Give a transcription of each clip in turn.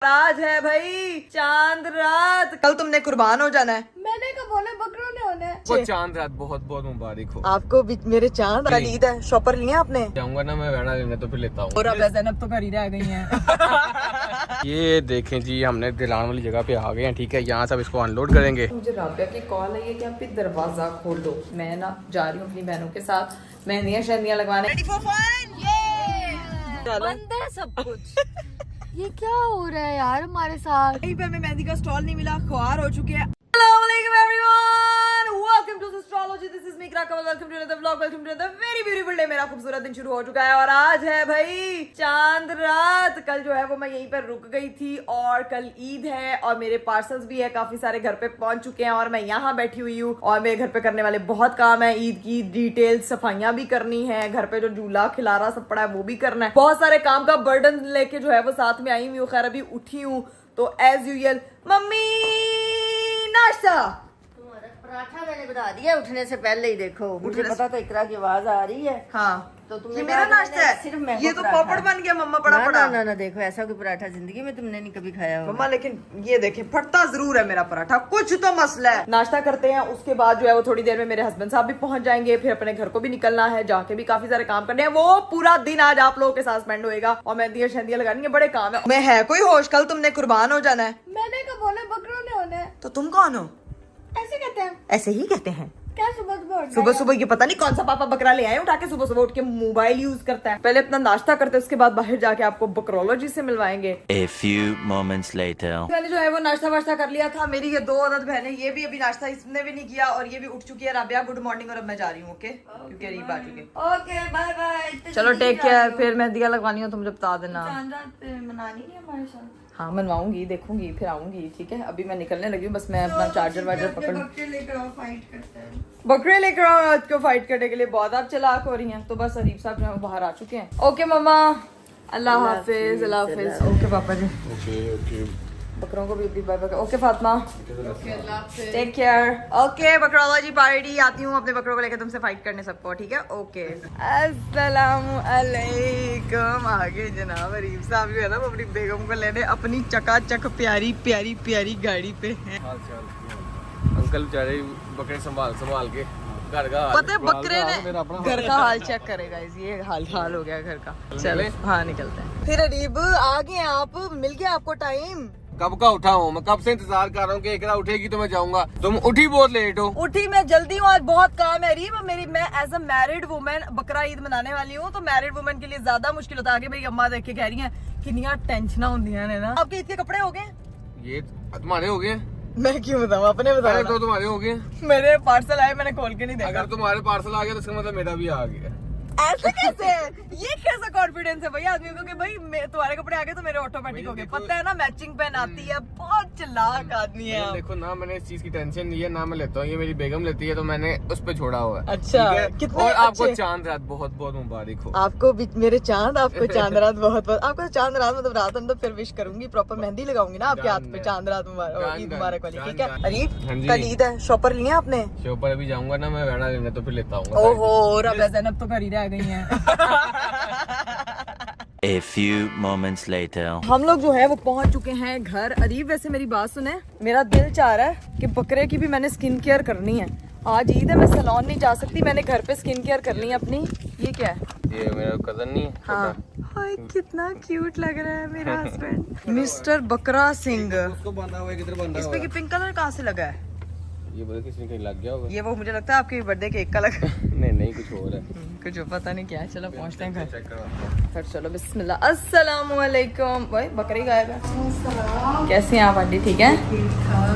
आज है भाई चांद रात। कल तुमने कुर्बान हो जाना है। मैंने कहा बोले बकरों ने होना है। वो चांद रात बहुत बहुत मुबारक हो आपको भी मेरे चांद। कल ईद है, शॉपर लिए आपने? जाऊंगा ना मैं वेड़ा लेने तो फिर लेता हूँ। और अब ज़ैनब तो घर ही रह गई हैं। ये देखें जी, हमने दिलान वाली जगह पे आ गए हैं। ठीक है, यहाँ सब इसको अनलोड करेंगे। मुझे राबिया की कॉल आई है कि आप दरवाजा खोल दो। मैं ना जा रही हूँ अपनी बहनों के साथ मेहंदियाँ शहदियाँ लगवाने। बंद है सब कुछ। ये क्या हो रहा है यार हमारे साथ? कहीं पे हमें मेहंदी का स्टॉल नहीं मिला, ख्वार हो चुके हैं। Assalamualaikum everyone, welcome to Astrology. This is me Krakawal. Welcome to another vlog. Welcome to another very beautiful day. मेरा खूबसूरत दिन शुरू हो चुका है और आज है भाई चांद रात। कल जो है वो मैं यहीं पर रुक गई थी और कल ईद है और मेरे पार्सल्स भी है, काफी सारे घर पे पहुंच चुके हैं और मैं यहाँ बैठी हुई हूँ और मेरे घर पे करने वाले बहुत काम है। ईद की डिटेल सफाइयाँ भी करनी है, घर पे जो झूला खिलारा सब पड़ा है वो भी करना है। बहुत सारे काम का बर्डन लेके जो है वो साथ में आई हुई हूँ। खैर अभी उठी हूँ तो एज यूजुअल मम्मी नाश्ता। तुम्हारा पराठा मैंने बता दिया उठने से पहले ही। देखो मुझे पता था इकरा की आवाज आ रही है। हाँ तो तुमने ये मेरा नाश्ता है। सिर्फ मैं ये तो पापड़ बन गया मम्मा, पड़ा पड़ा। ना ना देखो ऐसा कोई पराठा जिंदगी में तुमने नहीं कभी खाया होगा। मम्मा लेकिन ये देखें फटता जरूर है मेरा पराठा, कुछ तो मसला है। नाश्ता करते हैं, उसके बाद जो है वो थोड़ी देर में मेरे हस्बैंड साहब भी पहुंच जाएंगे। फिर अपने घर को भी निकलना है, जाके भी काफी सारे काम करने हैं। वो पूरा दिन आज आप लोगों के साथ स्पेंड होएगा और मेहंदियां शहदियां लगानी है, बड़े काम है। मैं है कोई होश? कल तुमने कुर्बान हो जाना है। मैंने कहा बोले बकरों ने होना है। तो तुम कौन हो? ऐसे कहते हैं। ऐसे ही कहते हैं। क्या सुबह सुबह सुबह सुबह ये पता नहीं कौन सा पापा बकरा ले आए उठा के, सुबह सुबह उठ के मोबाइल यूज करता है। पहले अपना नाश्ता करते हैं, उसके बाद बाहर जाके आपको बकरोलॉजी से मिलवाएंगे। A few moments later. मैंने जो है वो नाश्ता वाश्ता कर लिया था। मेरी ये 2 अदद बहनें, ये भी अभी नाश्ता इसने भी नहीं किया और ये भी उठ चुकी है। Rabia good morning. और अब मैं जा रही हूँ, ओके? क्योंकि करीब आ चुके। Okay bye bye. चलो टेक केयर। फिर मेहंदियां लगवानी हो तो मुझे बता देना। चांद रात मनानी है हमारे साथ। हाँ मनवाऊंगी, देखूंगी, फिर आऊंगी। ठीक है, अभी मैं निकलने लगी हूँ, बस मैं अपना चार्जर वार्जर पकड़। बकरे लेकर आओ, फाइट करते हैं। बकरे लेकर आओ आज को फाइट करने के लिए। बहुत आप चालाक हो रही हैं। तो बस अरीब साहब जो है वो बाहर आ चुके हैं। ओके मम्मा, अल्लाह हाफिज। अल्लाह हाफिज। ओके पापा जी। ओके बकरों को भी bye bye. Okay Fatima, take care. Okay बकरोलॉजी पार्टी आती हूँ अपने बकरों को लेकर तुमसे फाइट करने सबको। ठीक है, ओके। अस्सलामु अलैकुम। आगे जनाब अरीब साहब जो है ना वो अपनी बेगम को लेने अपनी चकाचक प्यारी प्यारी प्यारी गाड़ी पे हैं। अंकल बेचारे बकरे संभाल के घर का पता है बकरे ने घर का हाल चेक करेगा। ये हाल हो गया घर का। चले हाँ निकलते हैं। फिर अरीब आ गए आप, मिल गया आपको टाइम? कब का उठा हूँ मैं, कब से इंतजार कर रहा हूँ कि एकरा उठेगी तो मैं जाऊंगा। तुम उठी बहुत लेट हो। उठी मैं जल्दी हूँ, आज बहुत काम है अरीब। मैं एज अ मैरिड वुमेन बकरा ईद मनाने वाली हूँ, तो मैरिड वुमेन के लिए ज्यादा मुश्किल होता है। आगे मेरी अम्मा देख के कह रही है कितनी टेंशन होंदियां ने ना। आपके ईद के कपड़े हो गए? ये तुम्हारे हो गए? मैं क्यों बताऊँ, अपने बताओ। तो तुम्हारे हो गए। मेरे पार्सल आए, मैंने खोल के नहीं देखा। अगर तुम्हारे पार्सल आ गया तो इसका मतलब मेरा भी आ गया। ऐसे कैसे? ये कैसा कॉन्फिडेंस है भाई आदमी को कि भाई तुम्हारे कपड़े आ गए तो मेरे ऑटोमेटिक हो गए। पता है ना मैचिंग पहन आती है। बहुत चालाक आदमी है। देखो ना, मैंने इस चीज की टेंशन नहीं है ना मैं लेता हूँ, ये मेरी बेगम लेती है तो मैंने उस पे छोड़ा हुआ है। अच्छा, ठीक है? कितने और आपको अच्छे। चांद रात बहुत बहुत मुबारक हो। आपको भी मेरे चांद, आपको चांद रात बहुत बहुत। आपको चांद रात मतलब रात तो फिर विश करूंगी, प्रॉपर मेहंदी लगाऊंगी ना आपके हाथ पे। चांद रात मुबारक, ईद मुबारक वाली। ठीक है अरीब, हाँ जी। कल ईद है, शॉपर लिए आपने? शो पर अभी जाऊंगा ना मैं वेड़ा लेने तो फिर लेता हूँ। ओहो राबिया ज़ैनब तो घर ही रह गई हैं। A few moments later. हम लोग जो है वो पहुंच चुके हैं घर। अरीब वैसे मेरी बात सुने, मेरा दिल चाह रहा है कि बकरे की भी मैंने स्किन केयर करनी है। आज ईद है, मैं सैलून नहीं जा सकती, मैंने घर पे स्किन केयर करनी है अपनी। ये क्या है? ये मेरा कजन नहीं है? हाँ हाय कितना क्यूट लग रहा है मेरा हस्बैंड मिस्टर बकरा सिंह। उसको बांधा हुआ है, किधर बांधा इस हुआ पे है? की पिंक कलर कहाँ से लगा है? ये बोले किसी ने कहीं लग गया होगा। ये वो मुझे लगता है आपके बर्थडे केक का लगा। नहीं कुछ और है। कुछ पता नहीं क्या है। चलो पहुंचते हैं घर। चेक करवाता फिर चलो बिस्मिल्लाह। अस्सलाम वालेकुम। भाई बकरी गायब है। कैसी हैं आप आंटी? ठीक है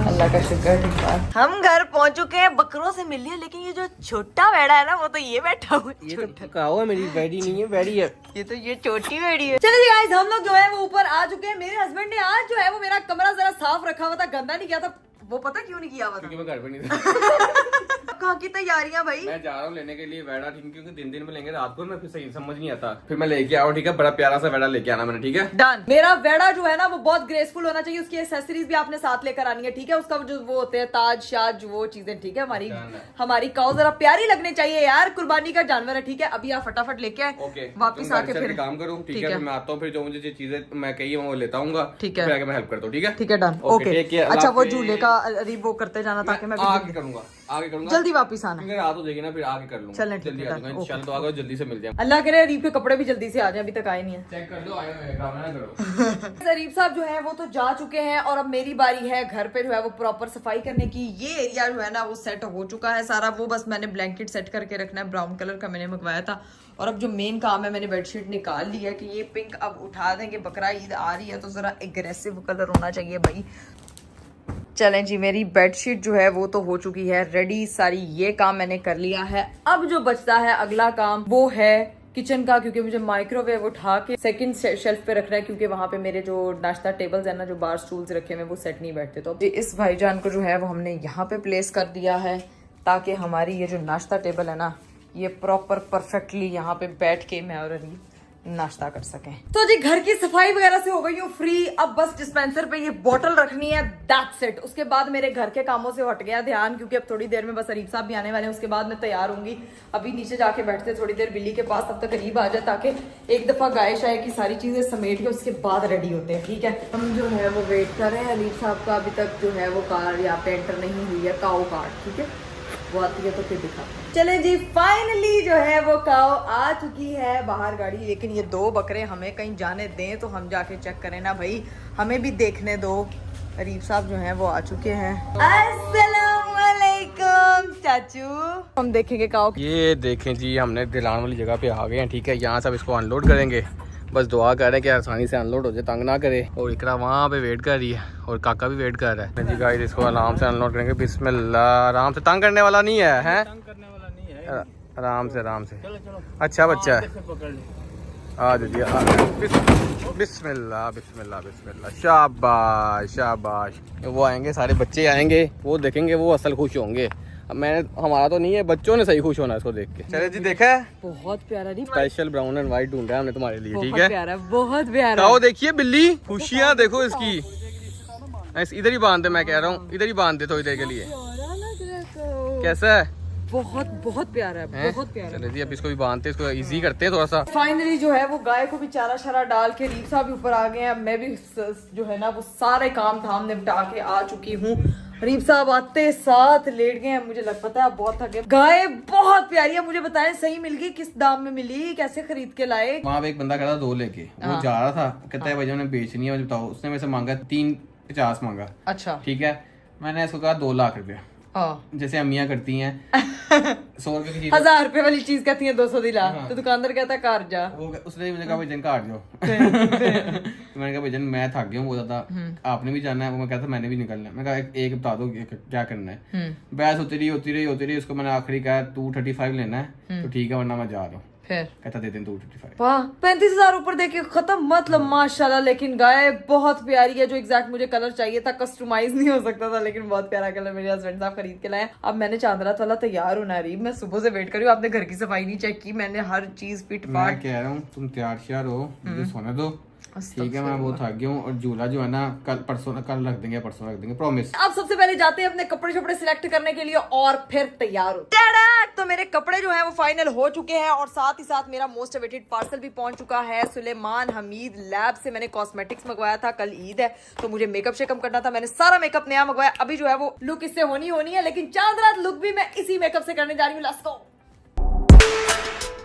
अल्लाह का शुक्र, ठीक ठाक। हम घर पहुंच चुके हैं, बकरों से मिल लिया, लेकिन ये जो छोटा वेड़ा है ना वो तो ये बैठा हुआ है। ये तो कहा हुआ मेरी बैडी नहीं है, बैडी है। ये तो ये छोटी वेड़ी है। चलो जी गाइस, हम लोग जो है वो ऊपर आ चुके हैं। मेरे हस्बैंड ने आज जो है वो मेरा कमरा जरा साफ रखा हुआ था, गंदा नहीं किया था। वो पता क्यों नहीं किया हुआ क्योंकि था? मैं घर पे नहीं था। कहाँ की तैयारियां भाई? मैं जा रहा हूँ लेने के लिए वेड़ा, ठीक, क्योंकि दिन में लेंगे, रात को मैं फिर सही समझ नहीं आता, फिर मैं लेके आऊँ, ठीक है, बड़ा प्यारा सा वेड़ा लेके आना मैंने, ठीक है। डन। मेरा वेड़ा जो है ना वो बहुत ग्रेसफुल होना चाहिए, उसकी एक्सेसरीज भी आपने साथ लेकर आनी है, ठीक है, उसका जो वो होते हैं ताज शाज वो चीजें, ठीक है, हमारी काऊ जरा प्यारी लगनी चाहिए यार, कुर्बानी का जानवर है, ठीक है। अभी आप फटाफट लेके आए, ओके, वापिस आके फिर काम करूँ, ठीक है, फिर मैं आता हूँ, फिर जो मुझे जो चीजें मैं कही वो लेता हूँ, ठीक है, फिर आगे मैं हेल्प करता हूँ, ठीक है, ठीक है, डन, ओके। अच्छा वो झूले का वो करते जाना ताकि मैं आगे करूंगा जल्दी वापिस आना, रात हो जाएगी ना, फिर आगे कर लूंगा। चलें, जल्दी आ जाऊंगा इंशाल्लाह, तो आगे जल्दी से मिल जाए। अल्लाह करे अरीब के कपड़े भी जल्दी से आ जाए, अभी तक आए नहीं है। चेक कर दो, आए हुए काम ना करो। अरीब साहब जो है वो तो जा चुके हैं और अब मेरी बारी है घर पे जो है वो प्रॉपर सफाई करने की। ये एरिया जो है ना वो सेट हो चुका है सारा, वो बस मैंने ब्लैंकेट सेट करके रखना है, ब्राउन कलर का मैंने मंगवाया था। और अब जो मेन काम है, मैंने बेडशीट निकाल ली है कि ये पिंक अब उठा देंगे, बकरा ईद आ रही है तो जरा एग्रेसिव कलर होना चाहिए भाई। चलें जी, मेरी बेडशीट जो है वो तो हो चुकी है रेडी सारी, ये काम मैंने कर लिया है। अब जो बचता है अगला काम वो है किचन का, क्योंकि मुझे माइक्रोवेव उठा के सेकंड शेल्फ पे रखना है, क्योंकि वहां पे मेरे जो नाश्ता टेबल्स है ना, जो बार स्टूल्स रखे हुए वो सेट नहीं बैठते। तो इस भाईजान को जो है वो हमने यहाँ पे प्लेस कर दिया है ताकि हमारी ये जो नाश्ता टेबल है ना ये प्रॉपर परफेक्टली यहाँ पे बैठ के मैं और अरीब नाश्ता कर सकें। तो जी घर की सफाई वगैरह से हो गई हूँ फ्री, अब बस डिस्पेंसर पे ये बोतल रखनी है, दैट्स इट। उसके बाद मेरे घर के कामों से हट गया ध्यान, क्योंकि अब थोड़ी देर में बस अरीब साहब भी आने वाले हैं, उसके बाद मैं तैयार होंगी। अभी नीचे जाके बैठते थोड़ी देर बिल्ली के पास, तब तक अरीब आ जाए ताकि एक दफा गाय शाय की सारी चीजें समेट के उसके बाद रेडी होते हैं, ठीक है। हम जो है वो वेट कर रहे हैं अरीब साहब का, अभी तक जो है वो कार यहाँ पे एंटर नहीं हुई है, काऊ कार्ड, ठीक है, वो आती है तो फिर दिखाते हैं। चले जी, फाइनली जो है वो काऊ आ चुकी है बाहर गाड़ी, लेकिन ये दो बकरे हमें कहीं जाने दें तो हम जाके चेक करें ना भाई, हमें भी देखने दो। अरीब साहब जो हैं वो आ चुके हैं। अस्सलाम वालेकुम चाचू। हम देखेंगे काऊ। ये देखें जी, हमने दिलान वाली जगह पे आ गए हैं, ठीक है, यहाँ सब इसको अनलोड करेंगे, बस दुआ कर रहे हैं कि आसानी से अनलोड हो जाए, तंग ना करे। और इकरा वहाँ पे वेट कर रही है और काका भी वेट कर रहा है जी। गाइस इसको आराम से अनलोड करेंगे, बिस्मिल्लाह, आराम से, तंग करने वाला नहीं है, हैं? आराम से आराम से। अच्छा बच्चा है, आ जाइए, बिस्मिल्लाह बिस्मिल्लाह बिस्मिल्लाह, शाबाश शाबाश। वो आएंगे, सारे बच्चे आएंगे, वो देखेंगे, वो असल खुश होंगे। मैंने, हमारा तो नहीं है, बच्चों ने सही खुश होना इसको देख के। चले जी, देखा है बहुत प्यारा, स्पेशल ब्राउन एंड व्हाइट ढूंढा है हमने तुम्हारे लिए, ठीक है, प्यारा, बहुत प्यारा। आओ देखिए बिल्ली, खुशियाँ देखो इसकी। इधर ही बांध दे, मैं कह रहा हूँ इधर ही बांध दे थोड़ी देर के लिए। कैसा है? बहुत बहुत प्यारा है, बहुत प्यारा। चले जी, अब इसको भी बांधते हैं, इसको इजी करते हैं थोड़ा सा। फाइनली जो है वो गाय को भी चारा शारा डाल के रीप साहब भी ऊपर आ गए हैं, मैं भी जो है ना वो सारे काम धाम निपटा के आ चुकी हूँ। रीप साहब आते साथ लेट गए हैं, मुझे लग पता है आप बहुत थके। गाय बहुत प्यारी है, मुझे बताएं सही मिल गई, किस दाम में मिली, कैसे खरीद के लाए? वहाँ पे एक बंदा खड़ा था 2 लेके, वो जा रहा था, कहता है भाई मैंने बेचनी है, मुझे बताओ। उसने मेरे से मांगा 350 मांगा, अच्छा ठीक है, मैंने इसको कहा 2 लाख रुपया, जैसे अम्मियाँ करती हैं। 100 रुपए की चीज, 1000 रुपए वाली चीज कहती है 200 दिला, तो दुकानदार कहता है कार जा। उसने मुझे कहा भाईजान काट जाओ। तो मैंने कहा भाईजान मैं थक गया हूँ बहुत ज्यादा, आपने भी जाना है। वो मैं कहता मैंने भी निकलना है। मैं कहा एक बता दो क्या करना है। बहस होती रही। उसको मैंने आखिरी कहा 235 लेना है, तो ठीक है, वरना मैं जा रहा हूँ। फिर कहता दे दें 235। वाह, 35,000 ऊपर देके खत्म, मतलब माशाल्लाह। लेकिन गाय बहुत प्यारी है, जो एग्जैक्ट मुझे कलर चाहिए था, कस्टमाइज नहीं हो सकता था, लेकिन बहुत प्यारा कलर मेरे हस्बैंड साहब खरीद के लाए। अब मैंने चांदरात वाला तैयार होना रही, मैं सुबह से वेट कर रही हूँ। आपने घर की सफाई नहीं चेक की, मैंने हर चीज फिट मैं फाट। कह रहा हूँ तुम तैयार श्यार हो, मुझे सोने दो, ठीक है, मैं बहुत थक गया हूँ। और झूला जो है ना कल रख देंगे, परसों रख देंगे, प्रॉमिस। अब सबसे पहले जाते हैं अपने कपड़े शपड़े सिलेक्ट करने के लिए और फिर तैयार हो। तो मेरे कपड़े जो हैं वो फाइनल हो चुके हैं, और साथ ही साथ मेरा मोस्ट अवेटेड पार्सल भी पहुंच चुका है। सुलेमान हमीद लैब से मैंने कॉस्मेटिक्स मंगवाया था, कल ईद है तो मुझे मेकअप शेकअप करना था, मैंने सारा मेकअप नया मंगवाया। अभी जो है वो लुक इससे होनी है, लेकिन चांद रात लुक भी मैं इसी मेकअप से करने जा रही हूँ। Let's go.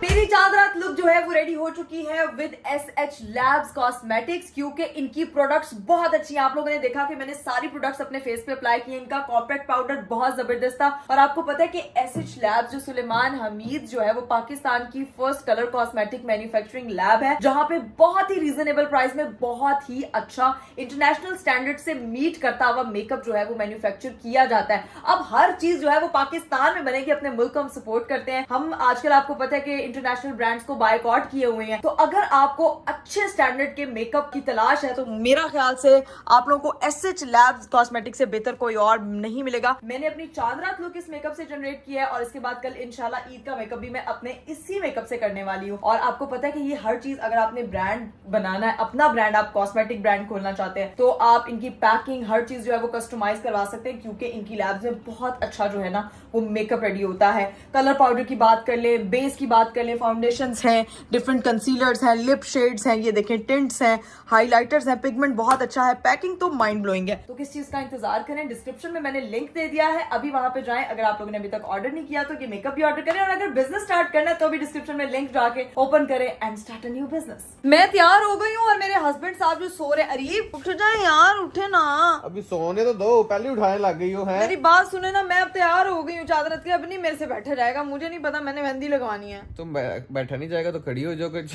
मेरी चांद रात लुक जो है वो रेडी हो चुकी है विद SH Labs कॉस्मेटिक्स, क्योंकि इनकी प्रोडक्ट्स बहुत अच्छी हैं। आप लोगों ने देखा कि मैंने सारी प्रोडक्ट्स अपने फेस पे अप्लाई किए। इनका कॉम्पैक्ट पाउडर बहुत जबरदस्त था। और आपको पता है कि SH Labs जो सुलेमान हमीद जो है वो पाकिस्तान की first colour cosmetic manufacturing lab है, जहां पे बहुत ही रीजनेबल प्राइस में बहुत ही अच्छा इंटरनेशनल स्टैंडर्ड से मीट करता हुआ मेकअप जो है वो मैन्युफैक्चर किया जाता है। अब हर चीज जो है वो पाकिस्तान में बनेगी, अपने मुल्क को हम सपोर्ट करते हैं। हम आजकल आपको पता है कि इंटरनेशनल इंटरनेशनल ब्रांड्स को बायकॉट किए हुए हैं। तो अगर आपको अच्छे स्टैंडर्ड के मेकअप की तलाश है तो मेरा ख्याल से आप लोगों को SH Labs कॉस्मेटिक से बेहतर कोई और नहीं मिलेगा। मैंने अपनी चांद रात लुक इस मेकअप से जनरेट किया है और इसके बाद कल इंशाल्लाह ईद का मेकअप भी मैं अपने इसी मेकअप से करने वाली हूँ। और आपको पता है कि ये हर चीज अगर आपने ब्रांड बनाना है, अपना ब्रांड, आप कॉस्मेटिक ब्रांड खोलना चाहते हैं तो आप इनकी पैकिंग हर चीज जो है वो कस्टमाइज करवा सकते हैं, क्योंकि इनकी लैब्स में बहुत अच्छा जो है ना वो मेकअप रेडी होता है। कलर पाउडर की बात कर ले, बेस की बात कर ले, फाउंडेशंस हैं, डिफरेंट कंसीलर्स हैं, लिप शेड्स हैं, ये देखें टिंट्स हैं, हाइलाइटर्स हैं, पिगमेंट बहुत अच्छा है, पैकिंग तो माइंड ब्लोइंग है। तो किस चीज का इंतजार करें, डिस्क्रिप्शन में मैंने लिंक दे दिया है, अभी वहां पे जाएं। अगर आप लोगों ने अभी तक ऑर्डर नहीं किया तो ये मेकअप भी ऑर्डर करें, और अगर बिजनेस स्टार्ट करना है तो भी डिस्क्रिप्शन में लिंक जाके ओपन करें and start a new business. मैं तैयार हो गई हूँ और मेरे हस्बैंड साहब जो सो रहे, अरीब उठ जाए यार, उठे ना, अभी सोने तो दो, पहले उठाने लग गई हो है। मेरी बात सुने ना, मैं अब तैयार हो गई हूँ चादर के, अब नहीं मेरे से बैठा जाएगा, मुझे नहीं पता, मैंने मेहंदी लगवानी है। तुम बैठा नहीं जाएगा तो खड़ी हो जाओ कुछ।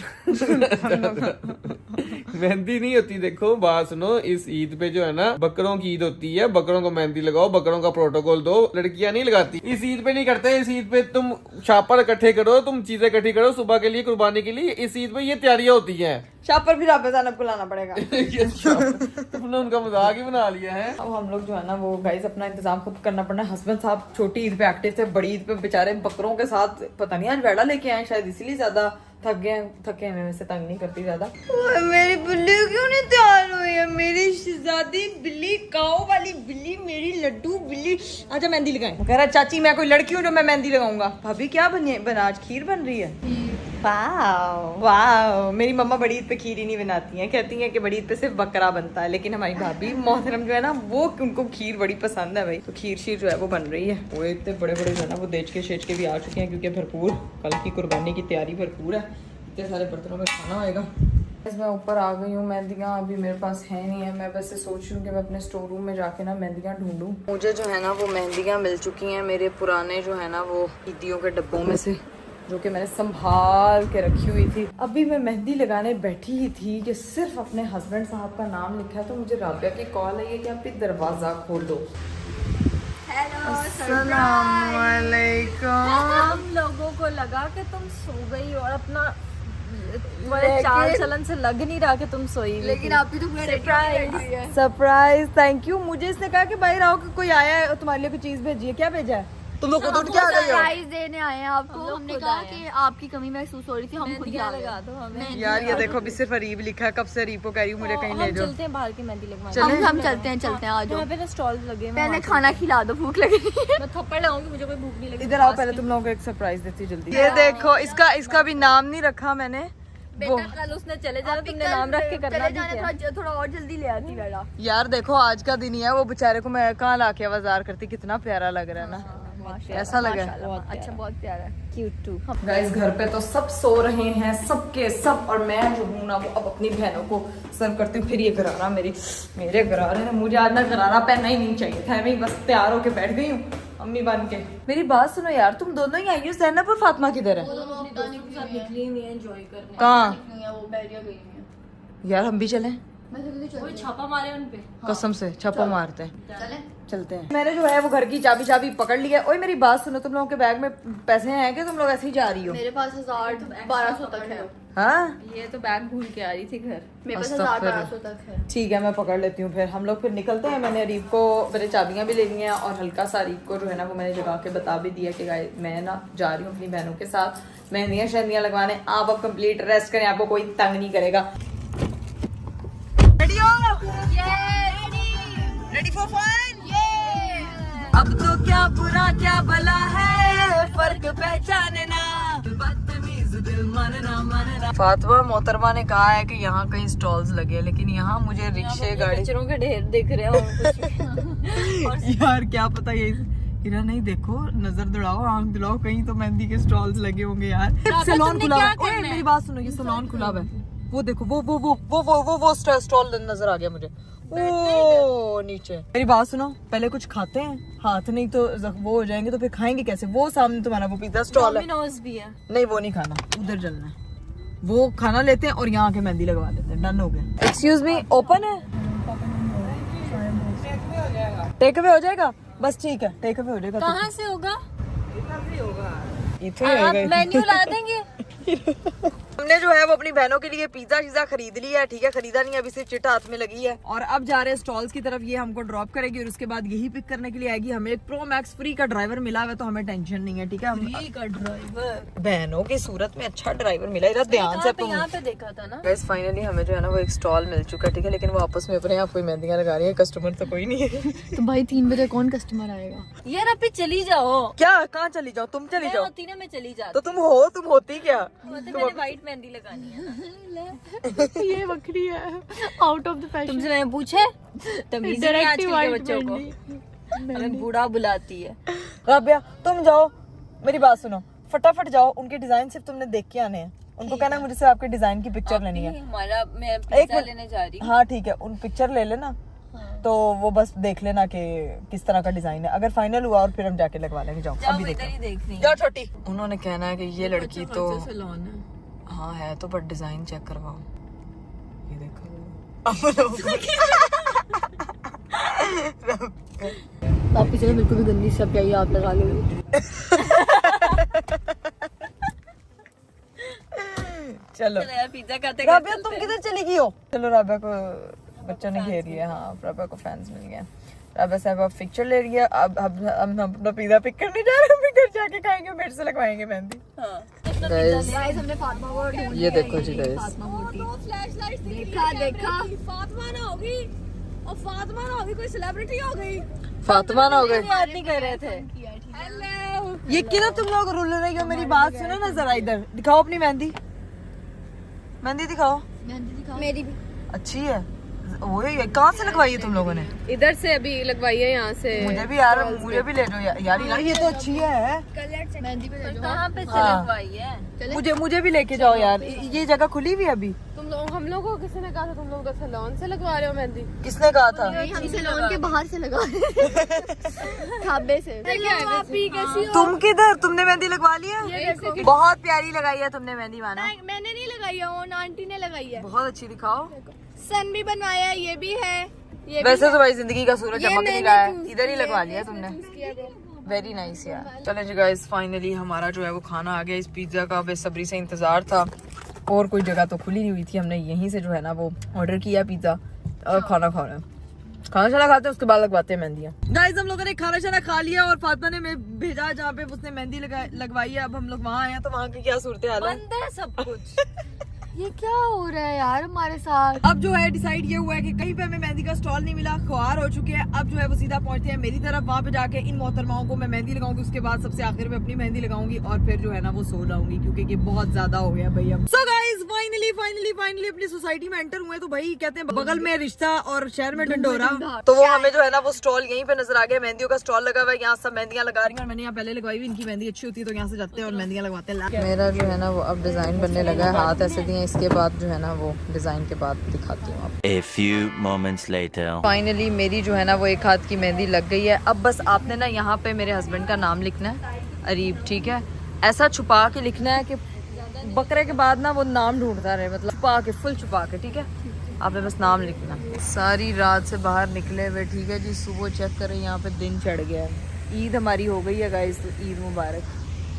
मेहंदी नहीं होती, देखो बात सुनो, इस ईद पे जो है ना बकरों की ईद होती है, बकरों को मेहंदी लगाओ, बकरों का प्रोटोकॉल दो, लड़कियां नहीं लगाती। इस ईद पे नहीं करते, इस ईद पे तुम शापर इकट्ठे करो, तुम चीजें इकट्ठी करो सुबह के लिए, कुर्बानी के लिए। इस ईद पे ये तैयारियां होती हैं। शापर फिर आप जानब को लाना पड़ेगा। तुमने उनका मजाक ही बना लिया है। अब हम लोग जो है ना वो गाइस अपना इंतजाम खुद करना पड़ना है। हस्बैंड साहब छोटी ईद पे एक्टिव थे, बड़ी ईद पे बेचारे बकरों के साथ पता नहीं आज वेड़ा लेके आए, शायद इसीलिए ज्यादा थक गए। थके हैं, मैं से तंग नहीं करती ज्यादा। मेरी बिल्ली क्यों नहीं तैयार हुई है? मेरी शहजादी बिल्ली, काओ वाली बिल्ली, मेरी लड्डू बिल्ली, आजा मेहंदी लगाएं। कह रहा चाची मैं कोई लड़की हूँ जो मैं मेहंदी लगाऊंगा। भाभी क्या बना आज खीर बन रही है? वाओ वाओ, मेरी मम्मा बड़ी ईद पे खीर ही नहीं बनाती हैं, कहती हैं कि बड़ी ईद पे सिर्फ बकरा बनता है, लेकिन हमारी भाभी मोहतरम जो है ना वो उनको खीर बड़ी पसंद है भाई, तो खीर शीर जो है वो बन रही है। वो इतने बड़े बड़े जो है ना वो देच के शेच के भी आ चुके हैं, क्योंकि भरपूर कल की कुर्बानी की तैयारी भरपूर है, इतने सारे बर्तनों में खाना होएगा। मैं ऊपर आ गई हूँ, मेहंदियाँ अभी मेरे पास है नहीं है। मैं वैसे सोच रही हूँ कि मैं अपने स्टोर रूम में जाके ना मेहंदियाँ ढूंढूं। मुझे जो है ना वो मेहंदियाँ मिल चुकी हैं मेरे पुराने जो है ना वो ईदियों के डब्बों में से, जो कि मैंने संभाल के रखी हुई थी। अभी मैं मेहंदी लगाने बैठी ही थी कि सिर्फ अपने हस्बैंड साहब का नाम लिखा है तो मुझे राबिया की कॉल आई है कि आप दरवाजा खोल दो। अस्सलाम वालेकुम। हम लोगों को लगा कि तुम सो गई और अपना चाल चलन से लग नहीं रहा कि तुम सोई, लेकिन आप भी तो सरप्राइज। Thank you. मुझे इसने कहा कि बाहर आओ कि कोई आया है तुम्हारे लिए कोई चीज भेजी है। क्या भेजा है? तुम लोग खुद उठ के आ गए हो? सरप्राइज देने आए हैं आपको। हमने कहा कि आपकी कमी महसूस हो रही थी, हम खुद लगा दो हमें। यार ये देखो अभी सिर्फ अरीब लिखा है, कब से अरीब को कह रही हूँ मुझे कहीं ले जाओ। चलते हैं बाहर की मेहंदी लगवाने। चलें? हम चलते हैं आ जाओ। पहले स्टॉल लगे, पहले खाना खिला दो, भूख लगी। मैं थप्पड़ लगाऊंगी, मुझे कोई भूख नहीं लगी। इधर आओ, पहले तुम लोगों को एक सरप्राइज देती जल्दी। ये देखो, इसका भी नाम नहीं रखा मैंने। बेटा कल उसने चले जाना, तुमने नाम रख के करना नहीं। थोड़ा और जल्दी ले आती बेटा। यार देखो आज का दिन ही है, वो बेचारे को मैं कहाँ लाके आवाज़ार करती, कितना प्यारा लग रहा है ना। ऐसा लगा अच्छा, बहुत प्यारा, क्यूट टू। गाइस घर पे तो सब सो रहे हैं, सबके सब, और मैं जो हूँ ना वो अब अपनी बहनों को सर्व करती हूँ। फिर ये गरारा मेरे गरारे ने मुझे आज ना गरारा पहनना ही नहीं चाहिए था, मैं बस तैयार होके बैठ गई हूँ अम्मी बन के। मेरी बात सुनो यार, तुम दोनों ही आई हो, ज़ैनब और फातिमा किधर है? कहाँ? यार हम भी चलें? छापा मारे उन पे, कसम से छापा मारते हैं, चलते हैं। मैंने जो है वो घर की चाबी पकड़ ली है। ओए मेरी बात सुनो, तुम लोगों के बैग में पैसे हैं कि तुम लोग ऐसे ही जा रही हो? मेरे पास 1000-1200 तक है। हाँ ये तो बैग भूल के आ रही थी घर, मेरे पास अस्तगफिर। 1000-1200 तक है। ठीक है मैं पकड़ लेती हूँ, फिर हम लोग फिर निकलते हैं। मैंने अरीब को मेरे चाबियाँ भी ले ली हैं, और हल्का सा अरीब को जो है ना वो मैंने जगा के बता भी दिया कि मैं ना जा रही हूँ अपनी बहनों के साथ मेहंदियाँ शहदियाँ लगवाने। आप अब कंप्लीट रेस्ट करें, आपको कोई तंग नहीं करेगा। Ready for fun? अब तो क्या बुरा क्या भला है, फर्क पहचानना, बदतमीज दिल मानना। फातिमा मोहतरमा ने कहा है कि यहाँ कहीं स्टॉल्स लगे, लेकिन यहाँ मुझे रिक्शे गाड़ी कचरों के ढेर दिख रहे हैं और यार क्या पता ये इरा नहीं, देखो नजर दौड़ाओ, आंख दिलाओ, कहीं तो मेहंदी के स्टॉल्स लगे होंगे यार। सैलून खुला है। ओए मेरी बात सुनो, ये सैलून खुला है, वो देखो वो स्टॉल नजर आ गया मुझे, ओ नीचे। मेरी बात सुनो, पहले कुछ खाते हैं, हाथ नहीं तो वो हो जाएंगे, तो फिर खाएंगे कैसे? वो सामने तुम्हारा वो पिज्जा स्टॉल है, भी है। नहीं वो नहीं खाना, उधर चलना है, वो खाना लेते हैं और यहाँ आके मेहंदी लगवा लेते हैं। डन हो गया। एक्सक्यूज मी, ओपन है? टेक अवे हो जाएगा? बस ठीक है, टेक अवे हो जाएगा। कहाँ से होगा? इथे मेन्यू ला देंगे। हमने जो है वो अपनी बहनों के लिए पिज्जा शीजा खरीद लिया है, ठीक है, खरीदा नहीं, अभी सिर्फ चिट हाथ में लगी है। और अब जा रहे हैं स्टॉल्स की तरफ, ये हमको ड्रॉप करेगी और उसके बाद यही पिक करने के लिए आएगी। हमें एक प्रो मैक्स फ्री का ड्राइवर मिला हुआ है, तो हमें टेंशन नहीं है, ठीक है। फ्री का ड्राइवर, बहनों की सूरत में अच्छा ड्राइवर मिला है, ध्यान से। यहाँ पे देखा था ना गाइस फाइनली हमें जो है ना वो एक स्टॉल मिल चुका है, ठीक है, लेकिन वो आपस में अपने आप कोई मेहंदियां लगा रही है, कस्टमर तो कोई नहीं है। तो भाई 3 बजे कौन कस्टमर आएगा यार? आप चली जाओ। क्या, कहाँ चली जाओ? तुम चली जाओ। होती ना मैं चली जाती, तो तुम होती क्या? मैंने व्हाइट मेहंदी लगानी है ना। ये बकरी है आउट ऑफ द फैशन। तुमसे मैंने पूछे तमीज नहीं आजकल के बच्चों को, हमें बूढ़ा बुलाती है। राबिया तुम जाओ, मेरी बात सुनो, फटाफट जाओ, उनके डिजाइन सिर्फ तुमने देख के आने हैं। उनको कहना मुझे सिर्फ आपके डिजाइन की पिक्चर लेनी है। हमारा मैं पिज्जा लेने जा रही हूँ। हाँ ठीक है, उन पिक्चर ले लेना, तो वो बस देख लेना कि किस तरह का डिजाइन है। अगर फाइनल हुआ और फिर हम जाके लगवा लेंगे। जाओ अभी इधर ही देख रही जाओ छोटी। उन्होंने कहना है कि ये लड़की तो हाँ है तो, बट डिजाइन चेक करवाओ। ये देखो आप पीछे बिल्कुल भी गंदी सब चाहिए आप लगा लो। चलो यार पिज्जा खाते राबिया तुम किधर चली गई हो? चलो राबिया को बच्चों ने घेर लिया। हाँ राबिया को फैंस मिल गए। राबिया साहब अब पिक्चर ले रही है। अब हम अपना पिज्जा पिक करने जा रहे हैं, फिर घर जाके खाएंगे, मेरे से लगवाएंगे मेहंदी। गाइस हमने फातिमा को ढूंढ ये देखो जी गाइस, देखा फातिमा ना होगी और फातिमा ना होगी कोई सेलिब्रिटी हो गई। फातिमा ना हो गई। याद नहीं कर रहे थे। ये किधर तुम लोग रुल रहे हो? मेरी बात सुनो ना जरा, इधर दिखाओ अपनी मेहंदी। मेहंदी दिखाओ। मेरी भी अच्छी है। वो कहाँ से लगवाई है तुम लोगों ने? इधर से अभी लगवाई है, यहाँ से। मुझे भी यार, मुझे भी ले जाओ यार ये तो अच्छी है। मेहंदी पे ले जाओ। कहाँ पे से लगवाई है? मुझे भी लेके जाओ यार, ये जगह खुली हुई है अभी। हम लोग को किसी ने कहा था तुम लोग सैलून से लगवा रहे हो मेहंदी? किसने कहा था? हम सैलून के बाहर से लगा ढाबे से। तुम किधर? तुमने मेहंदी लगवा ली है? बहुत प्यारी लगाई है तुमने मेहंदी। माना मैंने नहीं लगाई है, वो आंटी ने लगाई है। बहुत अच्छी, दिखाओ। सन भी बनवाया है, ये भी है। ये वैसे तो भाई जिंदगी का सूरज चमक नहीं रहा है, इधर ही भी लगवा लिया तुमने। वेरी नाइस यार। चलें जी गाइस, फाइनली हमारा जो है वो खाना आ गया। इस पिज्जा का बेसब्री से इंतजार था, और कोई जगह तो खुली नहीं हुई थी। हमने यहीं से जो है ना वो ऑर्डर किया पिज्जा और खाना खा रहे हैं। खाना शाना खाते हैं, उसके बाद लगवाते हैं मेहंदियाँ। गाइस हम लोगों ने खाना शाना खा लिया और फातिमा ने मैं भेजा जहाँ पे उसने मेहंदी लगवाई है। अब हम लोग वहाँ आए हैं, तो वहाँ की क्या सूरत हाल है? बंद है सब कुछ। ये क्या हो रहा है यार हमारे साथ? अब जो है डिसाइड ये हुआ है कि कहीं पे हमें मेहंदी का स्टॉल नहीं मिला, ख्वार हो चुके हैं। अब जो है वो सीधा पहुंचते हैं मेरी तरफ। वहाँ पे जाके इन मोहतरमाओं को मैं मेहंदी लगाऊंगी, उसके बाद सबसे आखिर में अपनी मेहंदी लगाऊंगी और फिर जो है ना वो सो जाऊंगी, क्योंकि ये बहुत ज्यादा हो गया भाई। अब सो गाइस फाइनली अपनी सोसाइटी में एंटर हुए, तो भाई कहते हैं बगल में रिश्ता और शहर में डंडोरा। तो वो हमें जो है ना वो स्टॉल यहीं पे नजर आ गया। मेहंदियों का स्टॉल लगा हुआ है, यहाँ सब मेहंदियां लगा रही हैं और मैंने यहाँ पहले लगवाई हुई। इनकी मेहंदी अच्छी होती है तो यहाँ से जाते हैं और मेहंदियां लगवाते हैं। मेरा जो है ना वो अब डिजाइन बनने लगा है, हाथ ऐसे दिए, इसके बाद जो है ना वो डिजाइन के बाद दिखाती हूँ आपको। A few moments later. Finally मेरी जो है ना वो एक हाथ की मेहंदी लग गई है। अब बस आपने ना यहाँ पे मेरे हस्बैंड का नाम लिखना है, अरीब, ठीक है। ऐसा छुपा के लिखना है कि बकरे के बाद ना वो नाम ढूंढता रहे, मतलब छुपा के, फुल छुपा के, ठीक है। आपने बस नाम लिखना। सारी रात से बाहर निकले हुए, ठीक है जी। सुबह चेक करें, यहाँ पे दिन चढ़ गया है। ईद हमारी हो गई है गाइस, ईद मुबारक।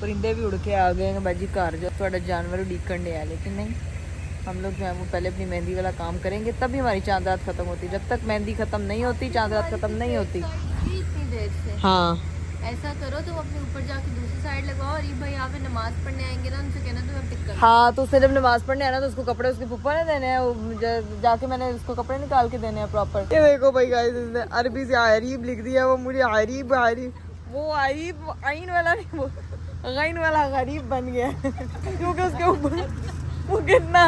परिंदे भी उड़ के आ गए हैं बाजी घर, जो थोड़ा जानवर उड़ीकन है, लेकिन नहीं, हम लोग जो है वो पहले अपनी मेहंदी वाला काम करेंगे, तभी हमारी चांद रात खत्म होती। जब तक मेहंदी खत्म नहीं होती, चांद रात खत्म नहीं होती। इतनी देर से हाँ ऐसा करो, तुम अपने ऊपर जाके दूसरी साइड लगाओ और ये भाई यहाँ पे नमाज पढ़ने आएंगे ना, उनसे कहना तुम्हें पिक कर। हाँ, तो उसने जब नमाज पढ़ने आना तो उसको कपड़े उसके पप्पा ने देने हैं, जाके मैंने उसको कपड़े निकाल के देने हैं प्रॉपर। ये देखो भाई गाइस, इसने अरबी से आरीब लिख दिया, वो मुझे आरीब वो आरीब आइन वाला नहीं, वो गैन वाला गरीब बन गया क्योंकि उसके ऊपर वो कितना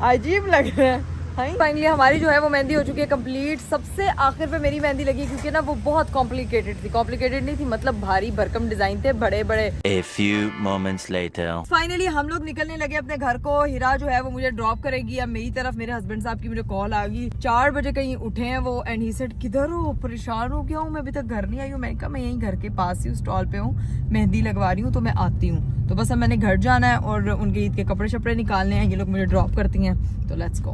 अजीब लग रहा है। फाइनली हमारी जो है वो मेहंदी हो चुकी है कंप्लीट। सबसे आखिर पे मेरी मेहंदी लगी, क्योंकि ना वो बहुत कॉम्प्लिकेटेड थी। कॉम्प्लिकेटेड नहीं थी, मतलब भारी भरकम डिजाइन थे, बड़े बड़े। A few moments later. Finally हम लोग निकलने लगे अपने घर को। हिरा जो है वो मुझे ड्रॉप करेगी अब मेरी तरफ। मेरे हस्बैंड साहब की मुझे कॉल आ गई, 4 बजे कहीं उठे हैं वो, एंड ही सेड किधर हो, परेशान हो गया हूँ, मैं अभी तक घर नहीं आई हूँ। मैंने कहा मैं यहीं घर के पास ही स्टॉल पे हूँ, मेहंदी लगवा रही हूँ, तो मैं आती हूँ। तो बस अब मैंने घर जाना है और उनके ईद के कपड़े शपड़े निकालने हैं। ये लोग मुझे ड्रॉप करती हैं, तो लेट्स गो।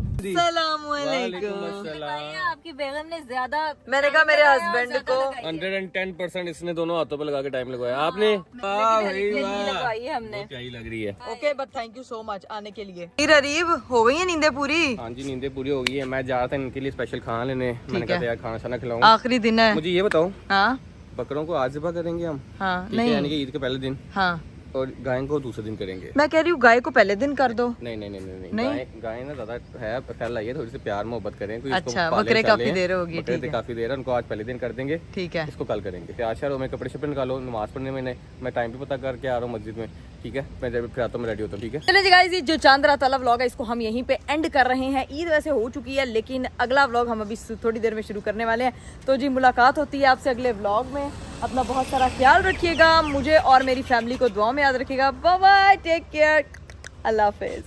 भाई, आपकी बेगम ने ज्यादा, मैंने कहा मेरे हस्बैंड को 110% इसने दोनों हाथों पे लगा के टाइम लगवाया आपने। वाह भाई वाह, लगवाई है हमने। बहुत प्यारी लग रही है। Okay but thank you so much आने के लिए। फिर अरीब हो गई है नींदें पूरी? हाँ जी नींदें पूरी हो गई है। मैं जा रहा था इनके लिए स्पेशल खाना लेने, मैंने कहा था यार खाना शाना खिलाऊं। आखिरी दिन है। मुझे ये बताओ, हाँ बकरों को आज ज़िबा करेंगे हम? हाँ ठीक है, नहीं यानी कि ईद के पहले दिन, हाँ और गाय को दूसरे दिन करेंगे। मैं कह रही हूँ गाय को पहले दिन कर दो। नहीं नहीं नहीं नहीं, नहीं? गाय ना ज्यादा है फैल आई है, थोड़ी सी प्यार मोहब्बत करें। कोई इसको अच्छा, पाले बकरे चाले, काफी देर होगी, बकरे ठीक है। काफी देर है, उनको आज पहले दिन कर देंगे, ठीक है इसको कल करेंगे। तैयार श्यार हो, मैं कपड़े शपड़े निकालो, नमाज पढ़ने में मैं टाइम भी पता करके आ रहा हूँ मस्जिद में, ठीक है। मैं जब फिर आता हूँ मैं रेडी होता हूँ, ठीक है। चलिए जी गाइस, ये जो चांद रात वाला व्लॉग है इसको हम यहीं पे एंड कर रहे हैं। ईद वैसे हो चुकी है लेकिन अगला व्लॉग हम अभी थोड़ी देर में शुरू करने वाले हैं। तो जी मुलाकात होती है आपसे अगले व्लॉग में। अपना बहुत सारा ख्याल रखिएगा, मुझे और मेरी फैमिली को दुआ में याद रखिएगा। बाय बाय, टेक केयर, अल्लाह हाफिज।